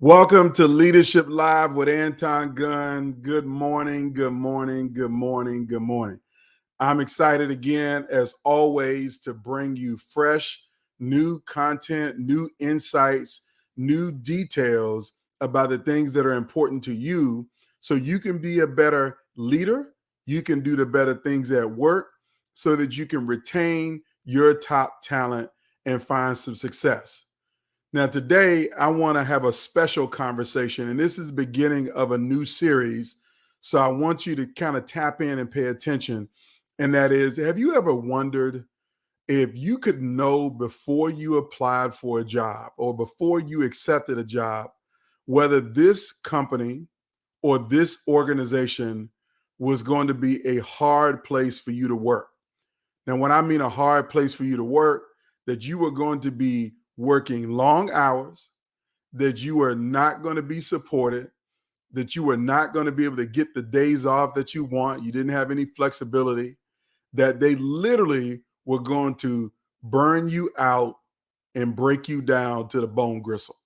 Welcome to Leadership Live with Anton Gunn. Good morning, good morning, good morning, good morning. I'm excited again, as always, to bring you fresh, new content, new insights, new details about the things that are important to you so you can be a better leader. You can do the better things at work so that you can retain your top talent and find some success. Now, today, I want to have a special conversation, and this is the beginning of a new series. So I want you to kind of tap in and pay attention. And that is, have you ever wondered if you could know before you applied for a job or before you accepted a job, whether this company or this organization was going to be a hard place for you to work? Now, when I mean a hard place for you to work, that you were going to be working long hours, that you are not going to be supported, that you are not going to be able to get the days off that you want, you didn't have any flexibility, that they literally were going to burn you out and break you down to the bone gristle.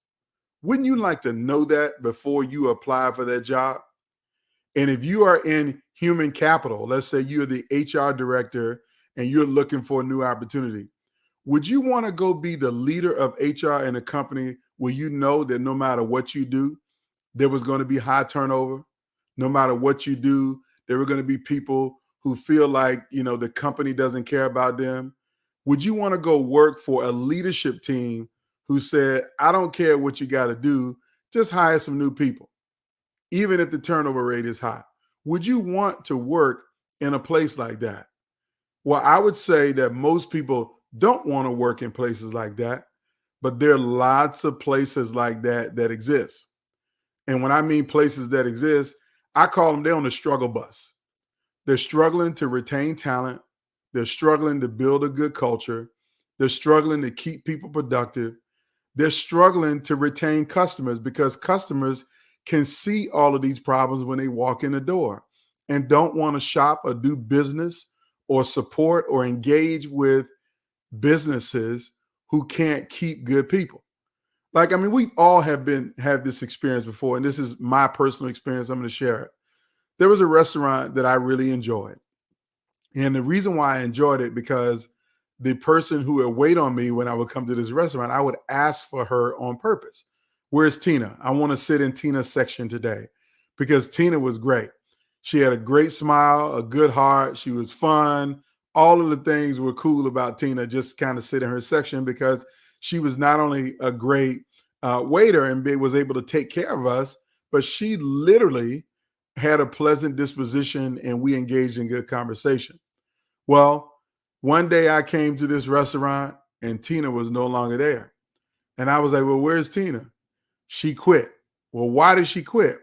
Wouldn't you like to know that before you apply for that job? And if you are in human capital, let's say you're the HR director and you're looking for a new opportunity, would you want to go be the leader of HR in a company where you know that no matter what you do, there was going to be high turnover? No matter what you do, there were going to be people who feel like, the company doesn't care about them? Would you want to go work for a leadership team who said, I don't care what you got to do, just hire some new people, even if the turnover rate is high? Would you want to work in a place like that? Well, I would say that most people don't want to work in places like that, but there are lots of places like that that exist. And when I mean places that exist, I call them, they're on the struggle bus. They're struggling to retain talent. They're struggling to build a good culture. They're struggling to keep people productive. They're struggling to retain customers because customers can see all of these problems when they walk in the door and don't want to shop or do business or support or engage with businesses who can't keep good people. We all had this experience before, and this is my personal experience. I'm going to share it. There was a restaurant that I really enjoyed. And the reason why I enjoyed it, because the person who would wait on me when I would come to this restaurant, I would ask for her on purpose. Where's Tina? I want to sit in Tina's section today, because Tina was great. She had a great smile, a good heart. She was fun. All of the things were cool about Tina. Just kind of sit in her section because she was not only a great waiter and was able to take care of us, but she literally had a pleasant disposition and we engaged in good conversation. Well, one day I came to this restaurant and Tina was no longer there. And I was like, well, where's Tina? She quit. Well, why did she quit?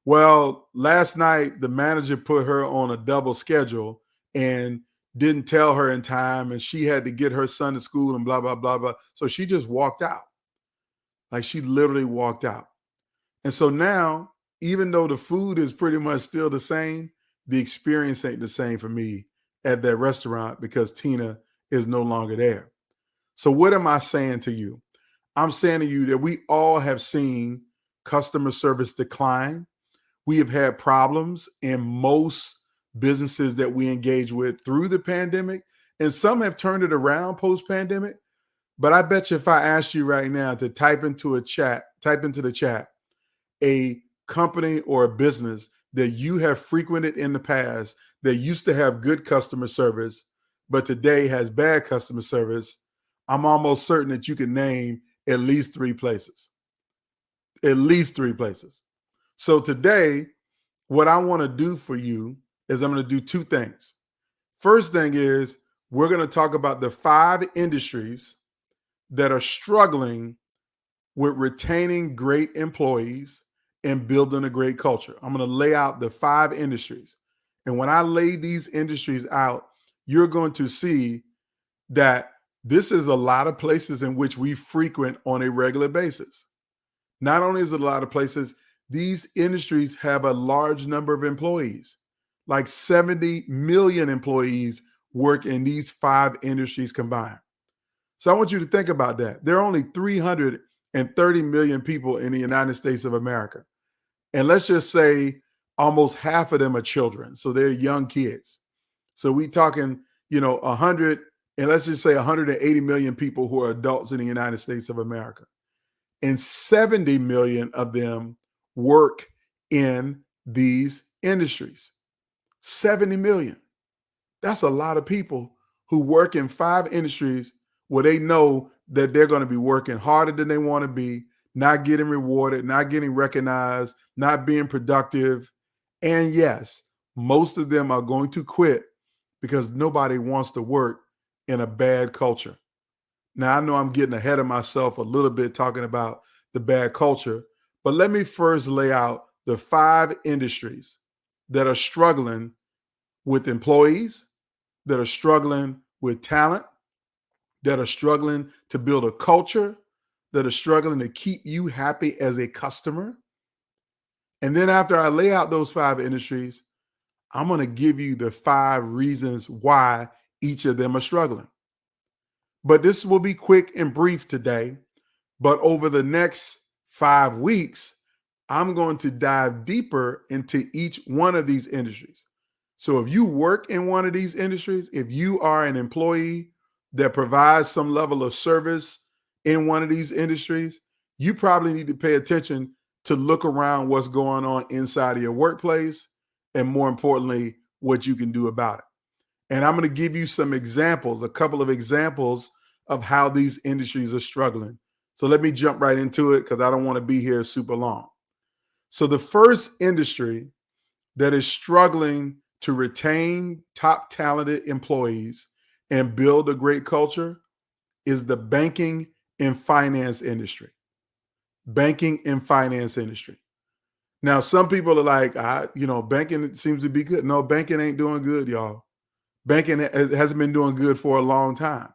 Well, last night the manager put her on a double schedule and didn't tell her in time, and she had to get her son to school and blah, blah, blah, blah. So she just walked out. Like, she literally walked out. And so now, even though the food is pretty much still the same, the experience ain't the same for me at that restaurant because Tina is no longer there. So what am I saying to you? I'm saying to you that we all have seen customer service decline. We have had problems in most businesses that we engage with through the pandemic, and some have turned it around post-pandemic. But I bet you if I asked you right now to type into the chat, a company or a business that you have frequented in the past that used to have good customer service, but today has bad customer service, I'm almost certain that you can name at least 3 places. At least 3 places. So today, what I want to do for you is I'm going to do 2 things. First thing is we're going to talk about the 5 industries that are struggling with retaining great employees and building a great culture. I'm going to lay out the 5 industries. And when I lay these industries out, you're going to see that this is a lot of places in which we frequent on a regular basis. Not only is it a lot of places, these industries have a large number of employees. Like 70 million employees work in these 5 industries combined. So I want you to think about that. There are only 300 and 30 million people in the United States of America. And let's just say almost half of them are children. So they're young kids. So we talking, 100, and let's just say 180 million people who are adults in the United States of America. And 70 million of them work in these industries. 70 million. That's a lot of people who work in 5 industries where they know that they're going to be working harder than they want to be, not getting rewarded, not getting recognized, not being productive. And yes, most of them are going to quit because nobody wants to work in a bad culture. Now, I know I'm getting ahead of myself a little bit talking about the bad culture, but let me first lay out the 5 industries that are struggling with employees, that are struggling with talent, that are struggling to build a culture, that are struggling to keep you happy as a customer. And then after I lay out those 5 industries, I'm going to give you the 5 reasons why each of them are struggling. But this will be quick and brief today. But over the next 5 weeks, I'm going to dive deeper into each one of these industries. So if you work in one of these industries, if you are an employee that provides some level of service in one of these industries, you probably need to pay attention to look around what's going on inside of your workplace, and more importantly, what you can do about it. And I'm going to give you some examples, a couple of examples of how these industries are struggling. So let me jump right into it because I don't want to be here super long. So the first industry that is struggling to retain top talented employees and build a great culture is the banking and finance industry. Banking and finance industry. Now, some people are like, banking seems to be good. No, banking ain't doing good, y'all. Banking hasn't been doing good for a long time.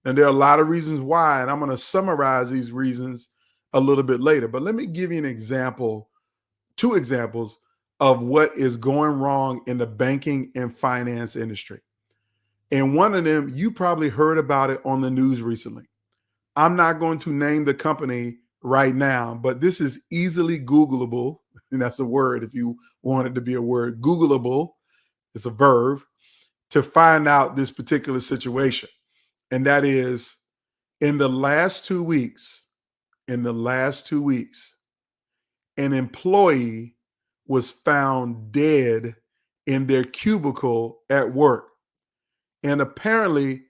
And there are a lot of reasons why, and I'm going to summarize these reasons a little bit later. But let me give you an example, 2 examples of what is going wrong in the banking and finance industry. And one of them, you probably heard about it on the news recently. I'm not going to name the company right now, but this is easily Googleable. And that's a word if you want it to be a word. Googleable is a verb to find out this particular situation. And that is in the last 2 weeks, an employee was found dead in their cubicle at work and apparently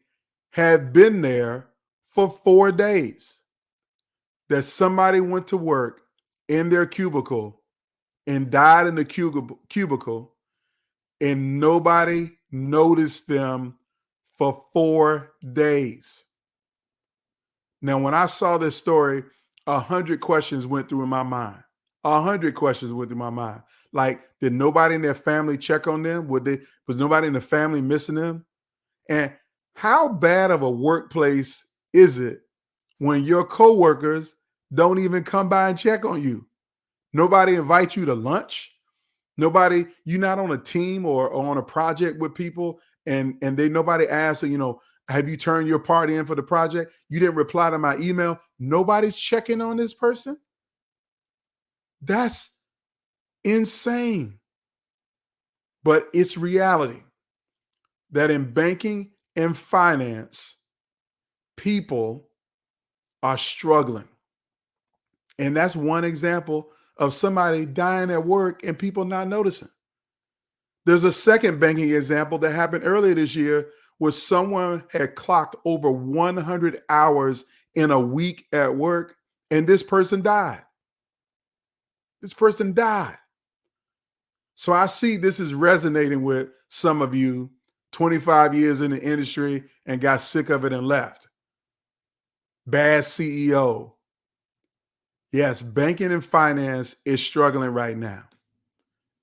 had been there for 4 days. That somebody went to work in their cubicle and died in the cubicle and nobody noticed them for 4 days. Now, when I saw this story, 100 questions went through in my mind. 100 questions went through my mind. Like, did nobody in their family check on them? Was nobody in the family missing them? And how bad of a workplace is it when your coworkers don't even come by and check on you? Nobody invites you to lunch. You're not on a team or on a project with people, and nobody asks, have you turned your part in for the project? You didn't reply to my email. Nobody's checking on this person. That's insane. But it's reality that in banking and finance, people are struggling. And that's one example of somebody dying at work and people not noticing. There's a second banking example that happened earlier this year where someone had clocked over 100 hours in a week at work and this person died. So I see this is resonating with some of you, 25 years in the industry and got sick of it and left. Bad CEO. Yes, banking and finance is struggling right now.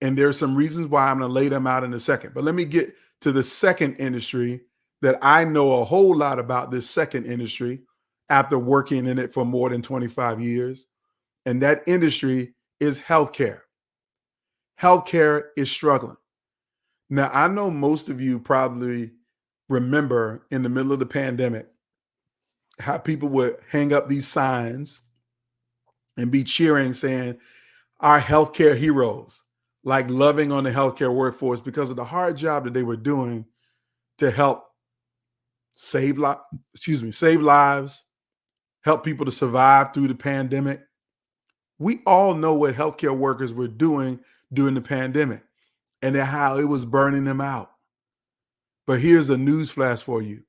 And there are some reasons why I'm going to lay them out in a second. But let me get to the second industry that I know a whole lot about, this second industry after working in it for more than 25 years. And that industry is healthcare. Healthcare is struggling. Now, I know most of you probably remember in the middle of the pandemic how people would hang up these signs and be cheering, saying, our healthcare heroes, like loving on the healthcare workforce because of the hard job that they were doing to help save lives, help people to survive through the pandemic. We all know what healthcare workers were doing during the pandemic and how it was burning them out. But here's a news flash for you.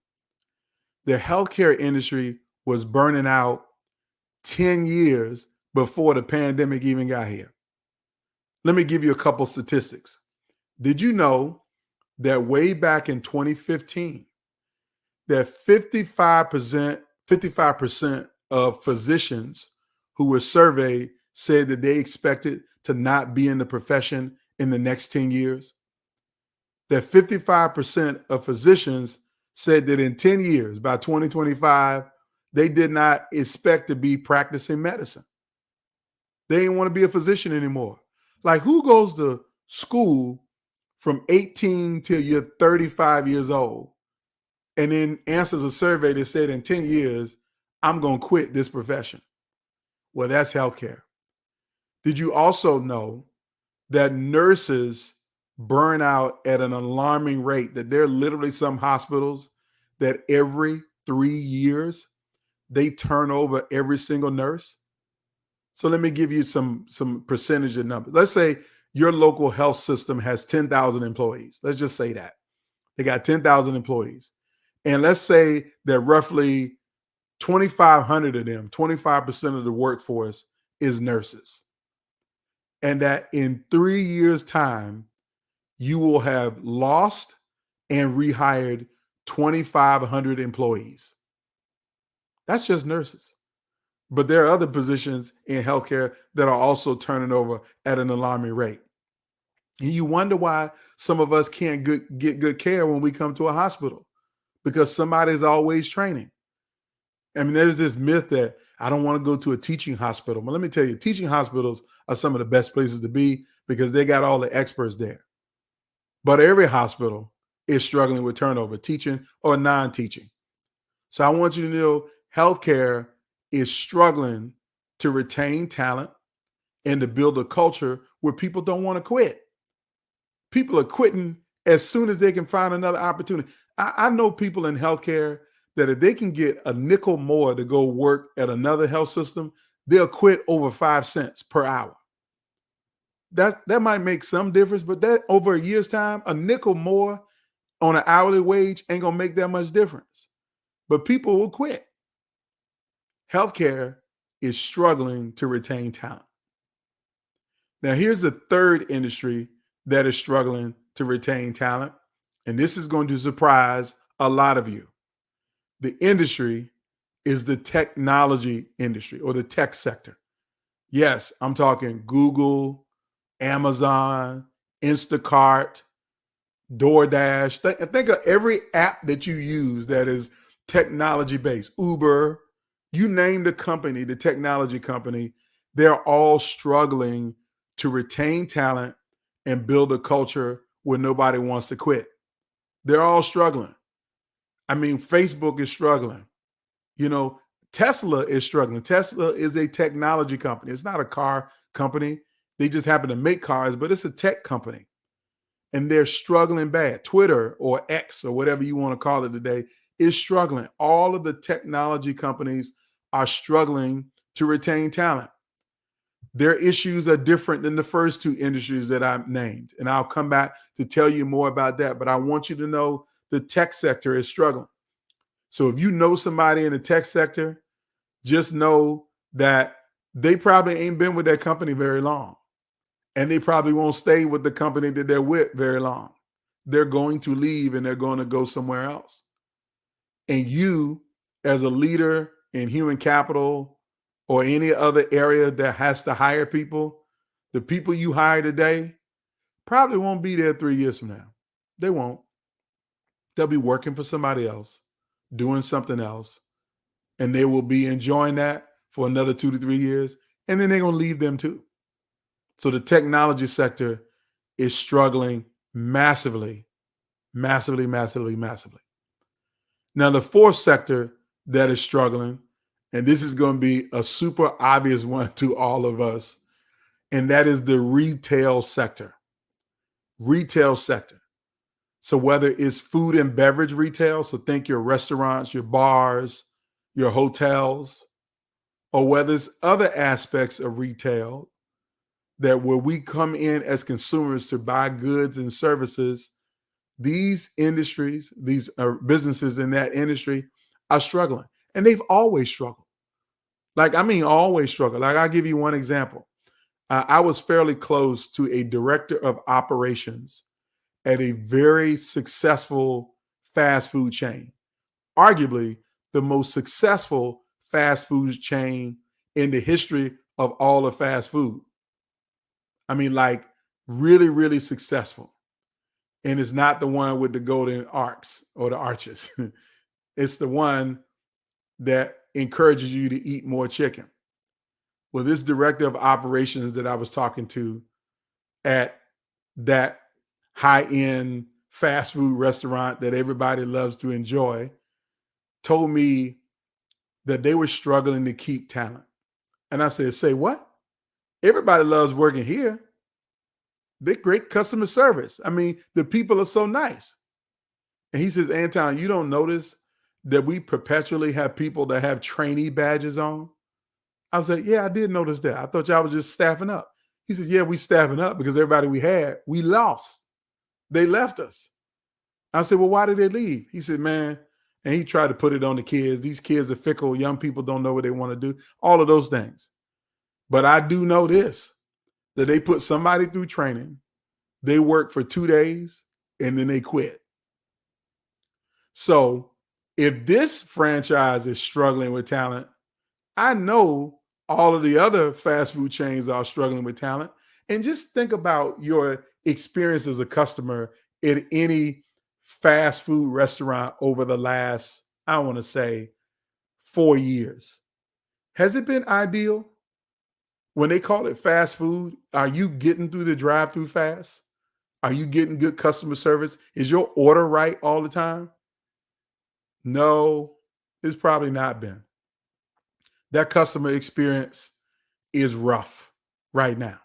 The healthcare industry was burning out 10 years before the pandemic even got here. Let me give you a couple statistics. Did you know that way back in 2015, that 55% of physicians who were surveyed said that they expected to not be in the profession in the next 10 years? That 55% of physicians said that in 10 years, by 2025, they did not expect to be practicing medicine. They didn't want to be a physician anymore. Like, who goes to school from 18 till you're 35 years old and then answers a survey that said in 10 years, I'm going to quit this profession? Well, that's healthcare. Did you also know that nurses burn out at an alarming rate, that there are literally some hospitals that every 3 years they turn over every single nurse? So let me give you some percentage of numbers. Let's say your local health system has 10,000 employees. Let's just say that. They got 10,000 employees. And let's say that roughly 2,500 of them, 25% of the workforce is nurses. And that in 3 years' time, you will have lost and rehired 2,500 employees. That's just nurses. But there are other positions in healthcare that are also turning over at an alarming rate. And you wonder why some of us can't get good care when we come to a hospital, because somebody's always training. I mean, there's this myth that I don't want to go to a teaching hospital. But let me tell you, teaching hospitals are some of the best places to be because they got all the experts there. But every hospital is struggling with turnover, teaching or non-teaching. So I want you to know healthcare is struggling to retain talent and to build a culture where people don't want to quit. People are quitting as soon as they can find another opportunity. I know people in healthcare that if they can get a nickel more to go work at another health system, they'll quit over 5 cents per hour. That might make some difference, but that over a year's time, a nickel more on an hourly wage ain't gonna make that much difference. But people will quit. Healthcare is struggling to retain talent. Now, here's the third industry that is struggling to retain talent, and this is going to surprise a lot of you. The industry is the technology industry or the tech sector. Yes, I'm talking Google, Amazon, Instacart, DoorDash. Think of every app that you use that is technology based. Uber, you name the company, the technology company, they're all struggling to retain talent and build a culture where nobody wants to quit. They're all struggling. I mean, Facebook is struggling. You know, Tesla is struggling. Tesla is a technology company. It's not a car company. They just happen to make cars, but it's a tech company. And they're struggling bad. Twitter or X or whatever you want to call it today is struggling. All of the technology companies are struggling to retain talent. Their issues are different than the first two industries that I've named. And I'll come back to tell you more about that. But I want you to know the tech sector is struggling. So if you know somebody in the tech sector, just know that they probably ain't been with that company very long. And they probably won't stay with the company that they're with very long. They're going to leave and they're going to go somewhere else. And you, as a leader in human capital or any other area that has to hire people, the people you hire today probably won't be there 3 years from now. They won't. They'll be working for somebody else, doing something else, and they will be enjoying that for another 2 to 3 years, and then they're going to leave them too. So the technology sector is struggling massively, massively, massively, massively. Now, the fourth sector that is struggling, And this is going to be a super obvious one to all of us, and that is the retail sector. Retail sector. So whether it's food and beverage retail, so think your restaurants, your bars, your hotels, or whether it's other aspects of retail that where we come in as consumers to buy goods and services, these industries, these businesses in that industry are struggling. And they've always struggled. Always struggled. Like, I'll give you one example. I was fairly close to a director of operations at a very successful fast food chain, arguably the most successful fast food chain in the history of all of fast food. Like, really, really successful. And it's not the one with the golden arcs or the arches. It's the one that encourages you to eat more chicken. Well, this director of operations that I was talking to at that high-end fast food restaurant that everybody loves to enjoy told me that they were struggling to keep talent. And I said, say what? Everybody loves working here. They're great customer service. The people are so nice. And he says, Anton, you don't notice that we perpetually have people that have trainee badges on? I was like, yeah, I did notice that. I thought y'all was just staffing up. He said, yeah, we staffing up because everybody we had, we lost. They left us. I said, well, why did they leave? He said, man, and he tried to put it on the kids. These kids are fickle. Young people don't know what they want to do. All of those things. But I do know this, that they put somebody through training. They work for 2 days and then they quit. So if this franchise is struggling with talent, I know all of the other fast food chains are struggling with talent. And just think about your experience as a customer at any fast food restaurant over the last, I want to say, 4 years. Has it been ideal? When they call it fast food, are you getting through the drive-through fast? Are you getting good customer service? Is your order right all the time? No, it's probably not been. That customer experience is rough right now.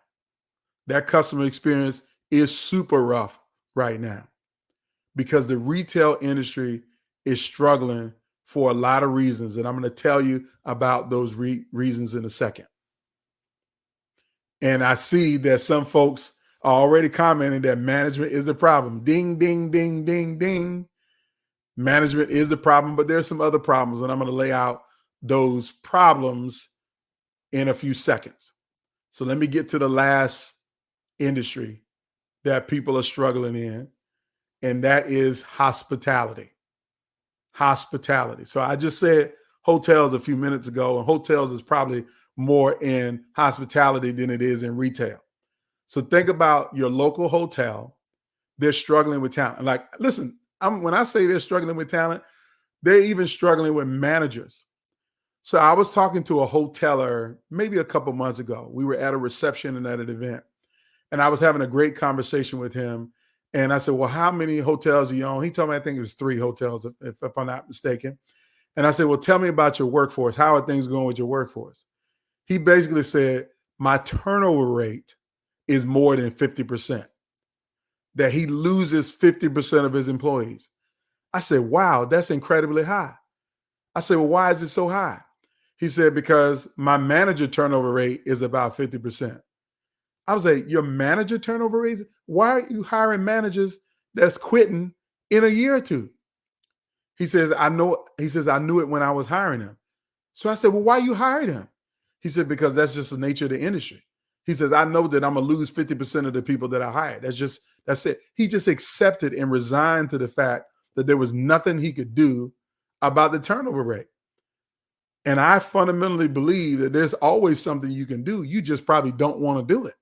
That customer experience is super rough right now because the retail industry is struggling for a lot of reasons. And I'm going to tell you about those reasons in a second. And I see that some folks are already commenting that management is the problem. Ding, ding, ding, ding, ding. Management is the problem, but there's some other problems. And I'm going to lay out those problems in a few seconds. So let me get to the last industry that people are struggling in, and that is hospitality. Hospitality. So I just said hotels a few minutes ago, and hotels is probably more in hospitality than it is in retail. So think about your local hotel. They're struggling with talent. Like, listen, when I say they're struggling with talent, they're even struggling with managers. So I was talking to a hoteler maybe a couple months ago. We were at a reception and at an event, and I was having a great conversation with him. And I said, well, how many hotels do you own? He told me, I think it was 3 hotels, if I'm not mistaken. And I said, well, tell me about your workforce. How are things going with your workforce? He basically said, my turnover rate is more than 50%, that he loses 50% of his employees. I said, wow, that's incredibly high. I said, well, why is it so high? He said, because my manager turnover rate is about 50%. I was like, your manager turnover rate? Why are you hiring managers that's quitting in a year or two? He says, I knew it when I was hiring him. So I said, well, why you hired him? He said, because that's just the nature of the industry. He says, I know that I'm going to lose 50% of the people that I hired. That's it. He just accepted and resigned to the fact that there was nothing he could do about the turnover rate. And I fundamentally believe that there's always something you can do. You just probably don't want to do it.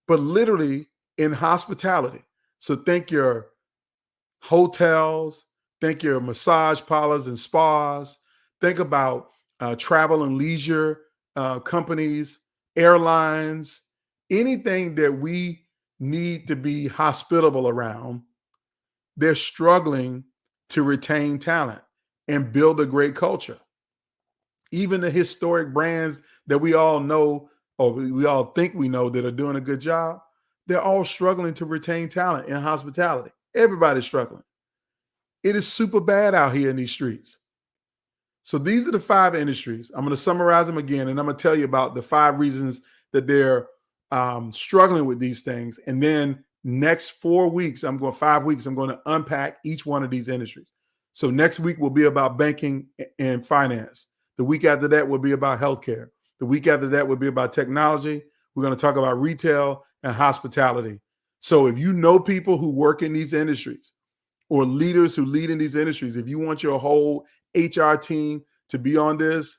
But literally in hospitality. So think your hotels, think your massage parlors and spas, think about travel and leisure companies, airlines, anything that we need to be hospitable around. They're struggling to retain talent and build a great culture. Even the historic brands that we all know or we all think we know that are doing a good job, they're all struggling to retain talent in hospitality. Everybody's struggling. It is super bad out here in these streets. So these are the 5 industries. I'm going to summarize them again, and I'm going to tell you about the 5 reasons that they're struggling with these things. And then next 5 weeks, I'm going to unpack each one of these industries. So next week will be about banking and finance. The week after that will be about healthcare. The week after that will be about technology. We're going to talk about retail and hospitality. So if you know people who work in these industries or leaders who lead in these industries, if you want your whole HR team to be on this,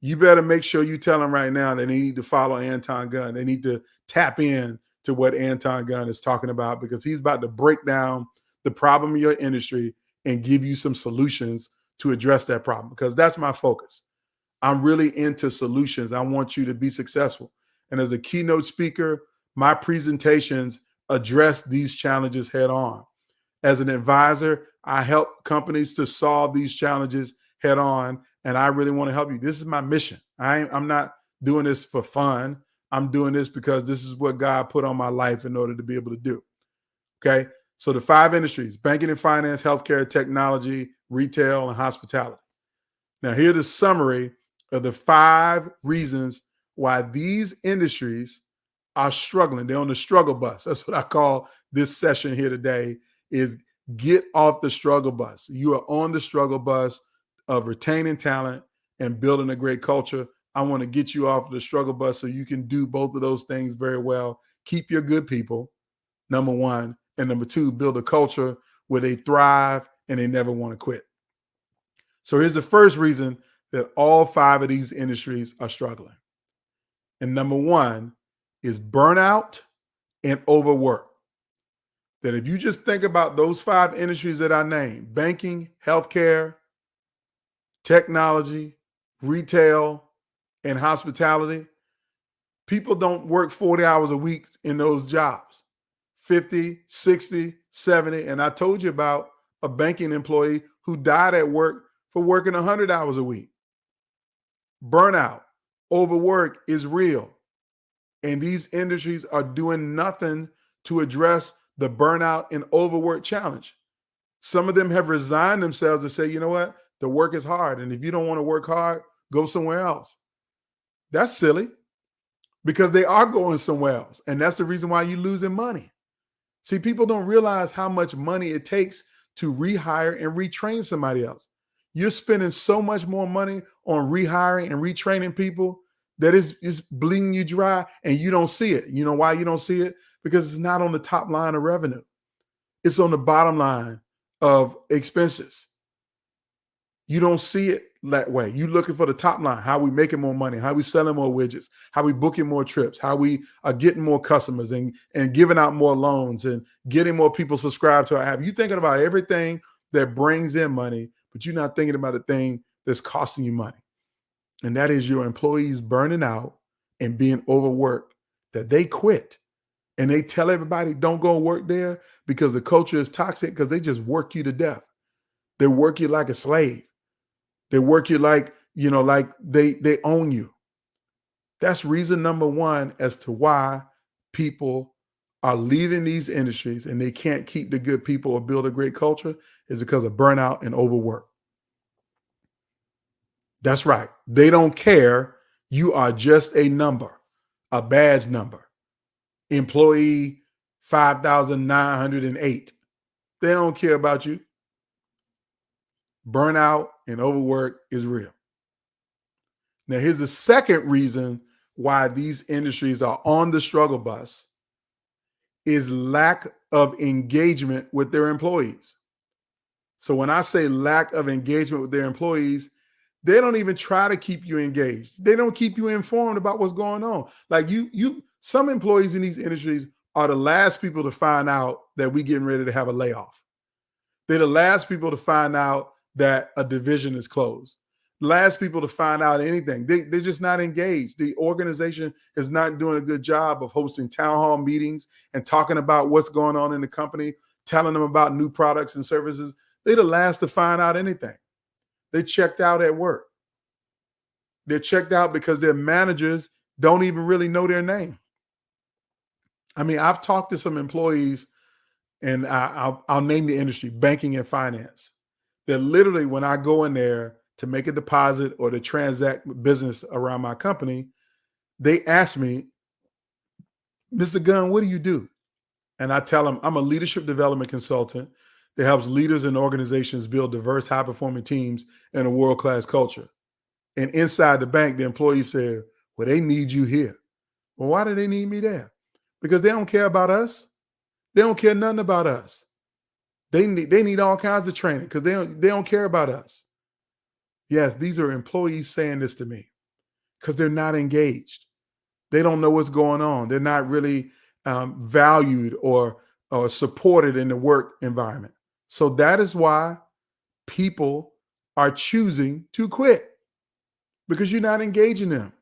you better make sure you tell them right now that they need to follow Anton Gunn. They need to tap in to what Anton Gunn is talking about, because he's about to break down the problem in your industry and give you some solutions to address that problem, because that's my focus. I'm really into solutions. I want you to be successful. And as a keynote speaker, my presentations address these challenges head on. As an advisor, I help companies to solve these challenges head on, and I really want to help you. This is my mission. I'm not doing this for fun. I'm doing this because this is what God put on my life in order to be able to do. Okay? So the 5 industries: banking and finance, healthcare, technology, retail, and hospitality. Now, here's the summary of the 5 reasons why these industries are struggling. They're on the struggle bus. That's what I call this session here today, is get off the struggle bus. You are on the struggle bus of retaining talent and building a great culture. I want to get you off the struggle bus so you can do both of those things very well. Keep your good people, number 1. And number 2, build a culture where they thrive and they never want to quit. So here's the first reason that all 5 of these industries are struggling. And number 1 is burnout and overwork. That if you just think about those 5 industries that I named: banking, healthcare, technology, retail, and hospitality, people don't work 40 hours a week in those jobs, 50, 60, 70. And I told you about a banking employee who died at work for working 100 hours a week. Burnout, overwork is real. And these industries are doing nothing to address the burnout and overwork challenge. Some of them have resigned themselves to say, you know what, the work is hard. And if you don't want to work hard, go somewhere else. That's silly, because they are going somewhere else. And that's the reason why you're losing money. See, people don't realize how much money it takes to rehire and retrain somebody else. You're spending so much more money on rehiring and retraining people that is bleeding you dry, and you don't see it. You know why you don't see it? Because it's not on the top line of revenue. It's on the bottom line of expenses. You don't see it that way. You're looking for the top line: how we making more money, how we selling more widgets, how we booking more trips, how we are getting more customers and giving out more loans and getting more people subscribed to our app. You're thinking about everything that brings in money, but you're not thinking about the thing that's costing you money. And that is your employees burning out and being overworked, that they quit. And they tell everybody, don't go work there because the culture is toxic, because they just work you to death. They work you like a slave. They work you like, like they own you. That's reason number 1 as to why people are leaving these industries and they can't keep the good people or build a great culture, is because of burnout and overwork. That's right. They don't care. You are just a number, a badge number. Employee 5,908. They don't care about you. Burnout and overwork is real. Now, here's the second reason why these industries are on the struggle bus, is lack of engagement with their employees. So when I say lack of engagement with their employees, they don't even try to keep you engaged. They don't keep you informed about what's going on. Like some employees in these industries are the last people to find out that we getting ready to have a layoff. They're the last people to find out that a division is closed. Last people to find out anything. They're just not engaged. The organization is not doing a good job of hosting town hall meetings and talking about what's going on in the company, telling them about new products and services. They're the last to find out anything. They checked out at work. They're checked out because their managers don't even really know their name. I mean, I've talked to some employees, and I'll name the industry, banking and finance. That literally, when I go in there to make a deposit or to transact business around my company, they ask me, Mr. Gunn, what do you do? And I tell them I'm a leadership development consultant that helps leaders and organizations build diverse, high-performing teams and a world-class culture. And inside the bank, the employees say, well, they need you here. Well, why do they need me there? Because they don't care about us. They don't care nothing about us. They need all kinds of training because they don't care about us. Yes, these are employees saying this to me because they're not engaged. They don't know what's going on. They're not really valued or supported in the work environment. So that is why people are choosing to quit, because you're not engaging them.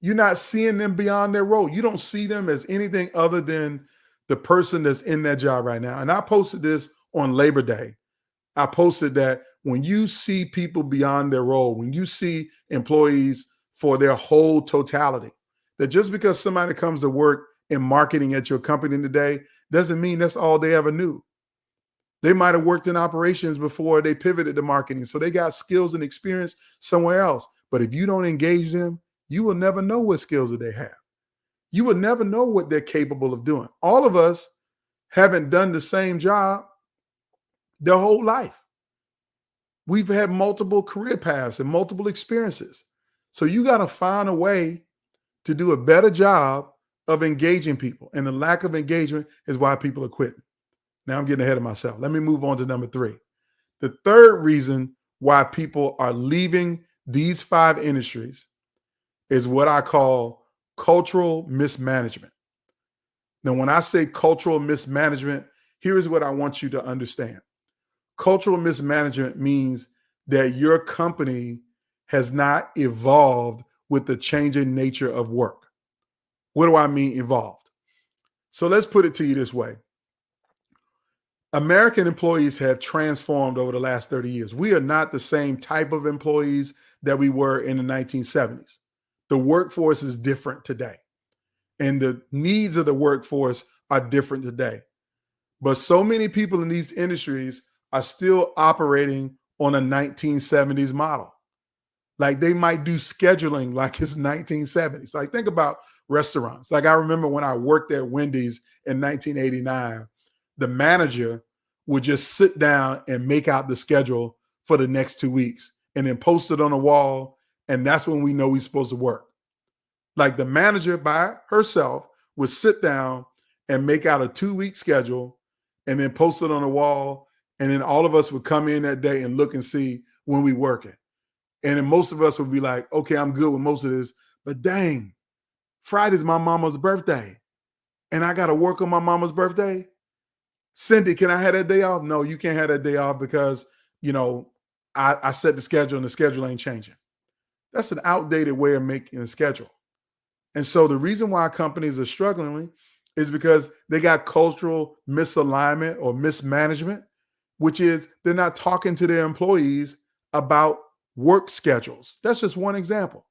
You're not seeing them beyond their role. You don't see them as anything other than the person that's in that job right now. And I posted this on Labor Day. I posted that when you see people beyond their role, when you see employees for their whole totality, that just because somebody comes to work in marketing at your company today doesn't mean that's all they ever knew. They might have worked in operations before they pivoted to marketing. So they got skills and experience somewhere else. But if you don't engage them, you will never know what skills that they have. You will never know what they're capable of doing. All of us haven't done the same job their whole life. We've had multiple career paths and multiple experiences. So you got to find a way to do a better job of engaging people. And the lack of engagement is why people are quitting. Now I'm getting ahead of myself. Let me move on to number 3. The third reason why people are leaving these 5 industries is what I call cultural mismanagement. Now, when I say cultural mismanagement, here's what I want you to understand. Cultural mismanagement means that your company has not evolved with the changing nature of work. What do I mean evolved? So let's put it to you this way. American employees have transformed over the last 30 years. We are not the same type of employees that we were in the 1970s. The workforce is different today, and the needs of the workforce are different today. But so many people in these industries are still operating on a 1970s model. Like they might do scheduling like it's 1970s. Like think about restaurants. Like I remember when I worked at Wendy's in 1989, the manager would just sit down and make out the schedule for the next 2 weeks and then post it on a wall. And that's when we know we're supposed to work. Like the manager by herself would sit down and make out a 2-week schedule and then post it on a wall. And then all of us would come in that day and look and see when we working. And then most of us would be like, okay, I'm good with most of this, but dang, Friday's my mama's birthday and I got to work on my mama's birthday. Cindy, can I have that day off? No, you can't have that day off because, I set the schedule and the schedule ain't changing. That's an outdated way of making a schedule. And so the reason why companies are struggling is because they got cultural misalignment or mismanagement, which is they're not talking to their employees about work schedules. That's just one example.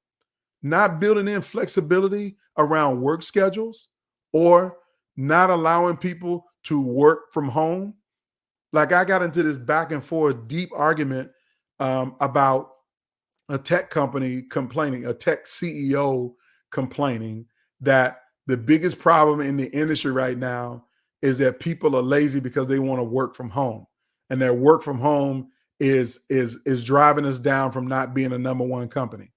Not building in flexibility around work schedules or not allowing people to work from home. Like I got into this back and forth deep argument about a tech company complaining, a tech CEO complaining that the biggest problem in the industry right now is that people are lazy because they want to work from home, and their work from home is driving us down from not being a number one company.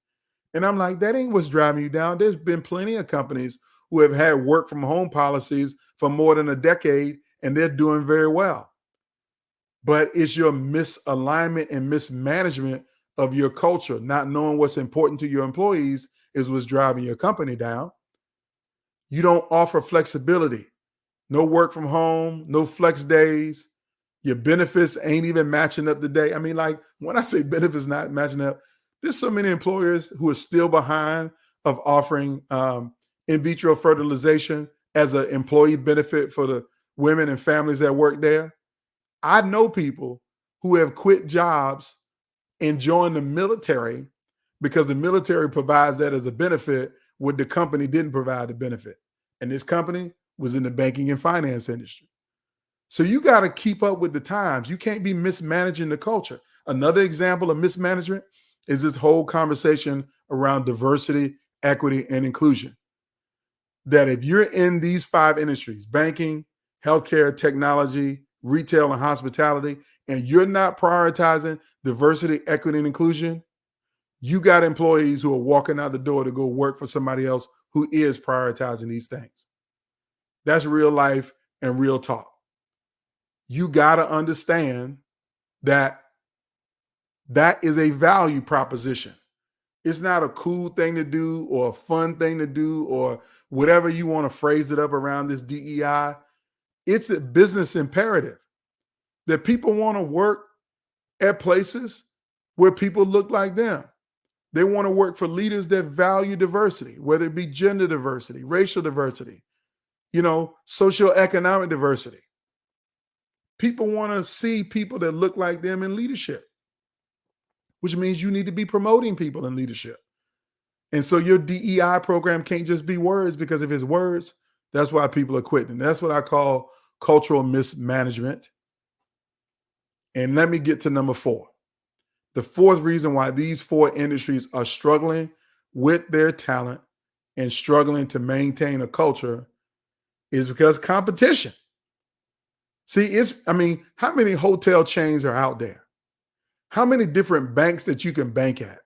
And I'm like, that ain't what's driving you down. There's been plenty of companies who have had work from home policies for more than a decade, and they're doing very well. But it's your misalignment and mismanagement of your culture, not knowing what's important to your employees is what's driving your company down. You don't offer flexibility. No work from home, no flex days. Your benefits ain't even matching up today. I mean, like when I say benefits not matching up, there's so many employers who are still behind of offering in vitro fertilization as an employee benefit for the women and families that work there. I know people who have quit jobs and joined the military because the military provides that as a benefit what the company didn't provide the benefit. And this company was in the banking and finance industry. So you got to keep up with the times. You can't be mismanaging the culture. Another example of mismanagement is this whole conversation around diversity, equity, and inclusion. That if you're in these 5 industries, banking, healthcare, technology, retail, and hospitality, and you're not prioritizing diversity, equity, and inclusion, you got employees who are walking out the door to go work for somebody else who is prioritizing these things. That's real life and real talk. You got to understand that that is a value proposition. It's not a cool thing to do or a fun thing to do or whatever you want to phrase it up around this DEI. It's a business imperative that people want to work at places where people look like them. They want to work for leaders that value diversity, whether it be gender diversity, racial diversity, socioeconomic diversity. People want to see people that look like them in leadership, which means you need to be promoting people in leadership. And so your DEI program can't just be words, because if it's words, that's why people are quitting. And that's what I call cultural mismanagement. And let me get to number 4. The 4th reason why these 4 industries are struggling with their talent and struggling to maintain a culture is because competition. See, how many hotel chains are out there? How many different banks that you can bank at?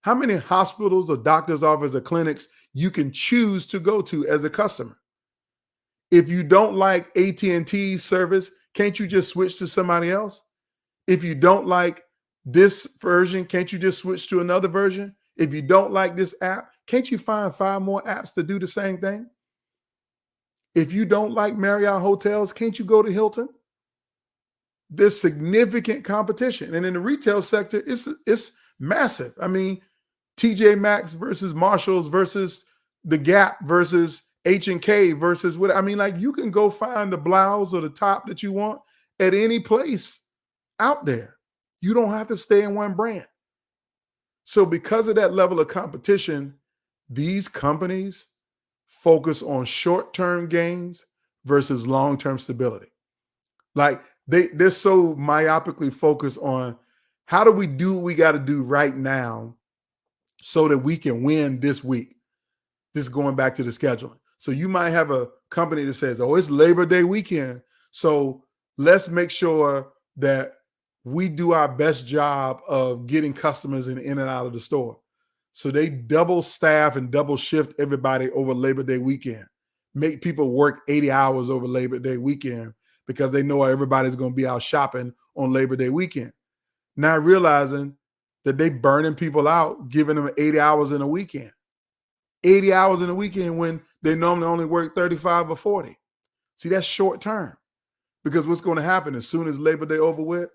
How many hospitals or doctor's offices or clinics you can choose to go to as a customer? If you don't like AT&T's service, can't you just switch to somebody else? If you don't like this version, can't you just switch to another version? If you don't like this app, can't you find 5 more apps to do the same thing? If you don't like Marriott hotels, can't you go to Hilton? There's significant competition. And in the retail sector, it's massive. TJ Maxx versus Marshalls versus the Gap versus H&K versus what, you can go find the blouse or the top that you want at any place out there. You don't have to stay in one brand. So because of that level of competition, these companies focus on short-term gains versus long-term stability. Like they're so myopically focused on how do we do what we got to do right now so that we can win this week. This is going back to the scheduling. So you might have a company that says, oh, it's Labor Day weekend, so let's make sure that we do our best job of getting customers in and out of the store. So they double staff and double shift everybody over Labor Day weekend, make people work 80 hours over Labor Day weekend because they know everybody's going to be out shopping on Labor Day weekend. Not realizing that they burning people out, giving them 80 hours in a weekend. 80 hours in a weekend when they normally only work 35 or 40. See, that's short term. Because what's going to happen as soon as Labor Day over with,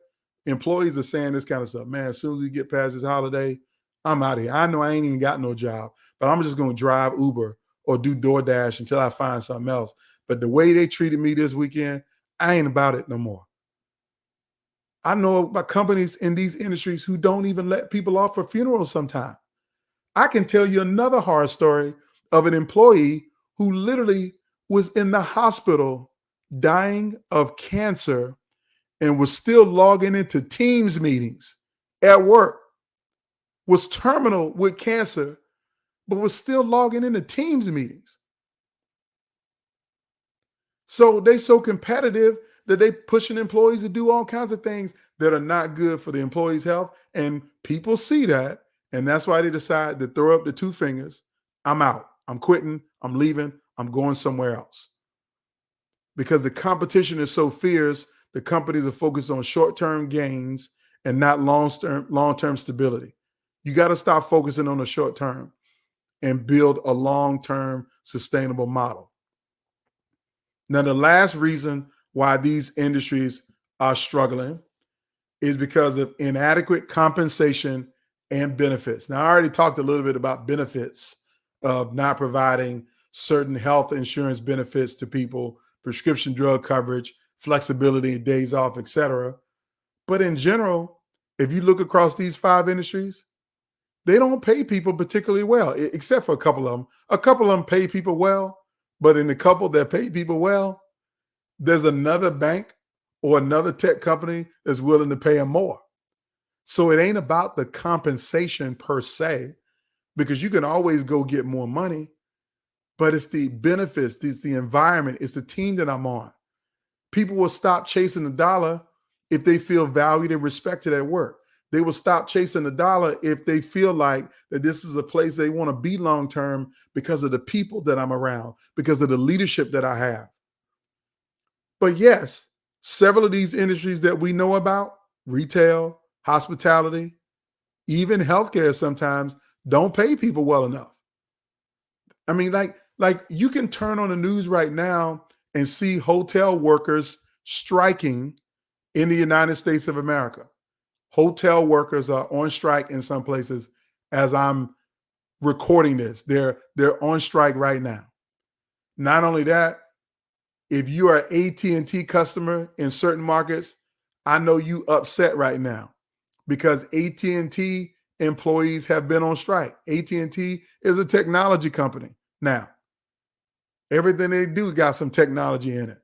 employees are saying this kind of stuff. Man, as soon as we get past this holiday, I'm out of here. I know I ain't even got no job, but I'm just going to drive Uber or do DoorDash until I find something else. But the way they treated me this weekend, I ain't about it no more. I know about companies in these industries who don't even let people off for funerals sometimes. I can tell you another horror story of an employee who literally was in the hospital dying of cancer and was still logging into Teams meetings at work, was terminal with cancer, but was still logging into Teams meetings. So they so competitive that they pushing employees to do all kinds of things that are not good for the employee's health. And people see that. And that's why they decide to throw up the 2 fingers. I'm out. I'm quitting. I'm leaving. I'm going somewhere else. Because the competition is so fierce, the companies are focused on short-term gains and not long-term stability. You got to stop focusing on the short term and build a long-term sustainable model. Now, the last reason why these industries are struggling is because of inadequate compensation and benefits. Now, I already talked a little bit about benefits of not providing certain health insurance benefits to people, prescription drug coverage, flexibility, days off, et cetera. But in general, if you look across these 5 industries, they don't pay people particularly well, except for a couple of them. A couple of them pay people well, but in the couple that pay people well, there's another bank or another tech company that's willing to pay them more. So it ain't about the compensation per se, because you can always go get more money, but it's the benefits, it's the environment, it's the team that I'm on. People will stop chasing the dollar if they feel valued and respected at work. They will stop chasing the dollar if they feel like that this is a place they want to be long term because of the people that I'm around, because of the leadership that I have. But yes, several of these industries that we know about, retail, hospitality, even healthcare sometimes don't pay people well enough. I mean, like you can turn on the news right now and see hotel workers striking in the United States of America. Hotel workers are on strike in some places as I'm recording this. They're on strike right now. Not only that, if you are an AT&T customer in certain markets, I know you upset right now because AT&T employees have been on strike. AT&T is a technology company now. Everything they do got some technology in it,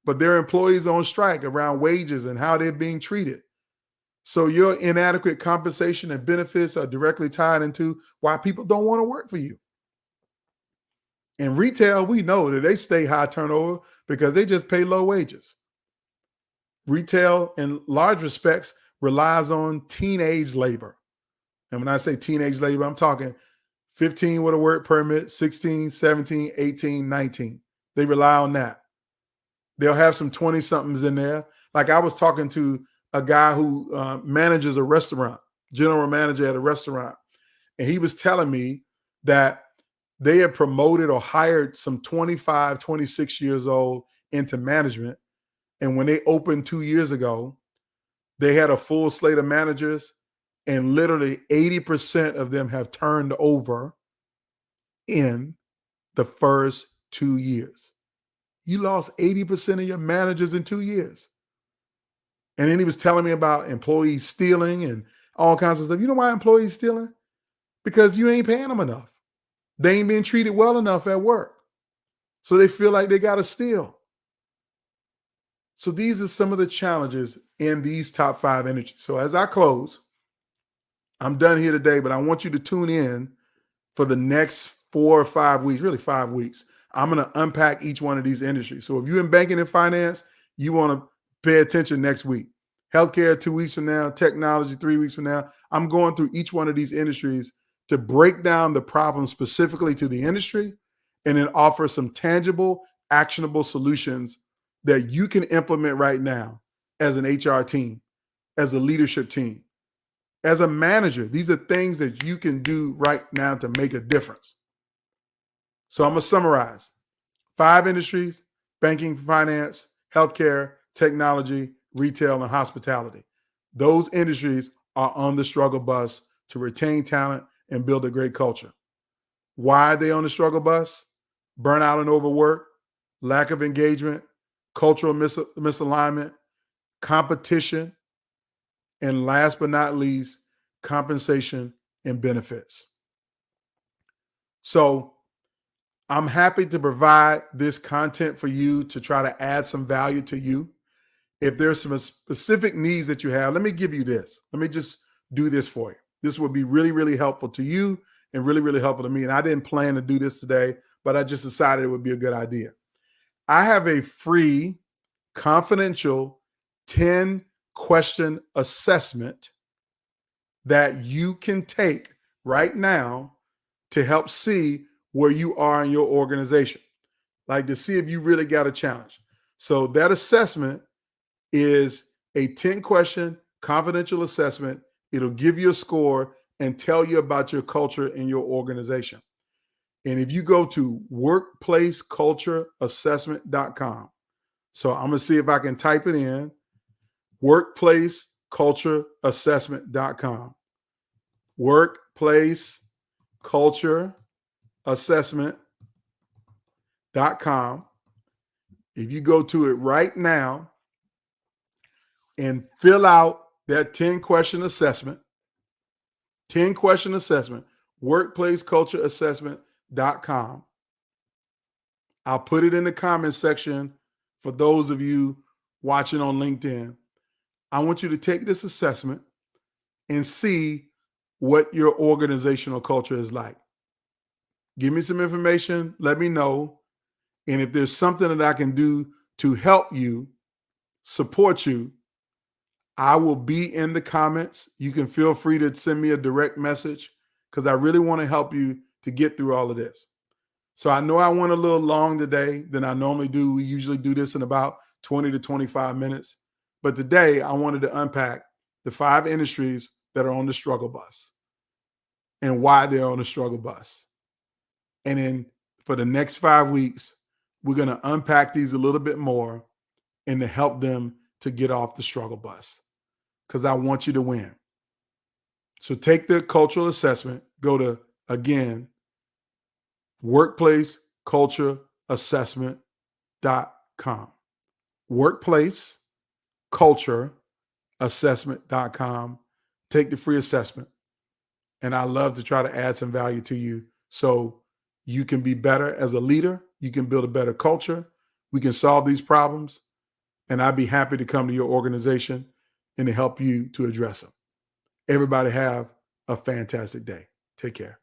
but their employees on strike around wages and how they're being treated. So your inadequate compensation and benefits are directly tied into why people don't want to work for you. In retail, we know that they stay high turnover because they just pay low wages. Retail, in large respects, relies on teenage labor. And when I say teenage labor, I'm talking 15 with a work permit, 16, 17, 18, 19. They rely on that. They'll have some 20-somethings in there. Like I was talking to a guy who manages a restaurant, general manager at a restaurant, and he was telling me that they had promoted or hired some 25, 26 years old into management. And when they opened 2 years ago, they had a full slate of managers, and literally 80% of them have turned over in the first 2 years. You lost 80% of your managers in 2 years. And then he was telling me about employees stealing and all kinds of stuff. You know why employees stealing? Because you ain't paying them enough. They ain't being treated well enough at work. So they feel like they got to steal. So these are some of the challenges in these top 5 industries. So as I close, I'm done here today, but I want you to tune in for the next 4 or 5 weeks, really 5 weeks. I'm going to unpack each one of these industries. So if you're in banking and finance, you want to pay attention next week. Healthcare 2 weeks from now, technology 3 weeks from now. I'm going through each one of these industries to break down the problem specifically to the industry and then offer some tangible, actionable solutions that you can implement right now as an HR team, as a leadership team, as a manager. These are things that you can do right now to make a difference. So I'm going to summarize 5 industries: banking, finance, healthcare, technology, retail, and hospitality. Those industries are on the struggle bus to retain talent and build a great culture. Why are they on the struggle bus? Burnout and overwork, lack of engagement, cultural misalignment, competition, and last but not least, compensation and benefits. So I'm happy to provide this content for you to try to add some value to you. If there's some specific needs that you have, let me give you this. Let me just do this for you. This would be really, really helpful to you and really, really helpful to me. And I didn't plan to do this today, but I just decided it would be a good idea. I have a free, confidential 10-question assessment that you can take right now to help see where you are in your organization, like to see if you really got a challenge. So that assessment is a 10-question confidential assessment. It'll give you a score and tell you about your culture in your organization. And if you go to workplacecultureassessment.com, so I'm going to see if I can type it in, workplacecultureassessment.com, workplacecultureassessment.com. If you go to it right now and fill out that 10-question assessment, 10-question assessment, workplacecultureassessment.com. I'll put it in the comments section for those of you watching on LinkedIn. I want you to take this assessment and see what your organizational culture is like. Give me some information. Let me know. And if there's something that I can do to help you, support you, I will be in the comments. You can feel free to send me a direct message because I really want to help you to get through all of this. So I know I went a little long today than I normally do. We usually do this in about 20 to 25 minutes. But today I wanted to unpack the 5 industries that are on the struggle bus and why they're on the struggle bus. And then for the next 5 weeks, we're going to unpack these a little bit more and to help them to get off the struggle bus because I want you to win. So take the cultural assessment, go to, again, workplacecultureassessment.com. Workplacecultureassessment.com. Take the free assessment. And I love to try to add some value to you so you can be better as a leader. You can build a better culture. We can solve these problems. And I'd be happy to come to your organization and to help you to address them. Everybody have a fantastic day. Take care.